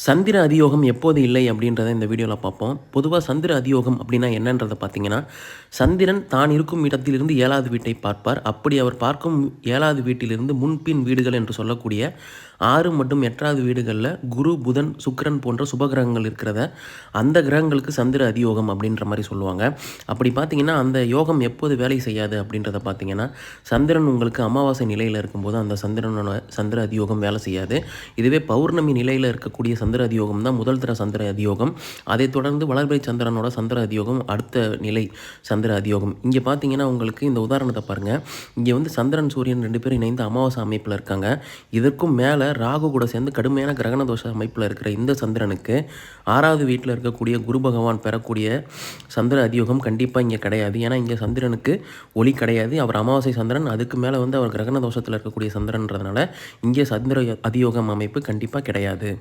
சந்திர அதியோகம் எப்போது இல்லை அப்படின்றத இந்த வீடியோவில் பார்ப்போம். பொதுவாக சந்திர அதியோகம் அப்படின்னா என்னன்றதை பார்த்தீங்கன்னா, சந்திரன் தான் இருக்கும் இடத்திலிருந்து 7வது வீட்டை பார்ப்பார். அப்படி அவர் பார்க்கும் 7வது வீட்டிலிருந்து முன்பின் வீடுகள் என்று சொல்லக்கூடிய 6 மற்றும் 8வது வீடுகளில் குரு, புதன், சுக்கிரன் போன்ற சுபகிரகங்கள் இருக்கிறத அந்த கிரகங்களுக்கு சந்திர அதியோகம் அப்படின்ற மாதிரி சொல்லுவாங்க. அப்படி பார்த்தீங்கன்னா, அந்த யோகம் எப்போது வேலை செய்யாது அப்படின்றத பார்த்தீங்கன்னா, சந்திரன் உங்களுக்கு அமாவாசை நிலையில் இருக்கும்போது அந்த சந்திர அதியோகம் வேலை செய்யாது. இதுவே பௌர்ணமி நிலையில் இருக்கக்கூடிய சந்திர அதியோகம் தான் முதல் தர சந்திர அதியோகம். அதைத் தொடர்ந்து வளர்பிறை சந்திரனோட சந்திர அதியோகம் அடுத்த நிலை சந்திர அதியோகம். இங்கே பார்த்தீங்கன்னா உங்களுக்கு இந்த உதாரணத்தை பாருங்கள். இங்கே வந்து சந்திரன் சூரியன் 2 பேரும் இணைந்து அமாவாசை அமைப்பில் இருக்காங்க. இதற்கும் மேலே ராகு கூட சேர்ந்து கடுமையான கிரகண தோஷ அமைப்பில் இருக்கிற இந்த சந்திரனுக்கு 6வது வீட்டில் இருக்கக்கூடிய குரு பகவான் பெறக்கூடிய சந்திர அதியோகம் கண்டிப்பாக இங்கே கிடையாது. ஏன்னா இங்கே சந்திரனுக்கு ஒளி கிடையாது. அவர் அமாவாசை சந்திரன், அதுக்கு மேலே வந்து அவர் கிரகண தோஷத்தில் இருக்கக்கூடிய சந்திரன்றதுனால இங்கே சந்திர அதியோகம் அமைப்பு கண்டிப்பாக கிடையாது.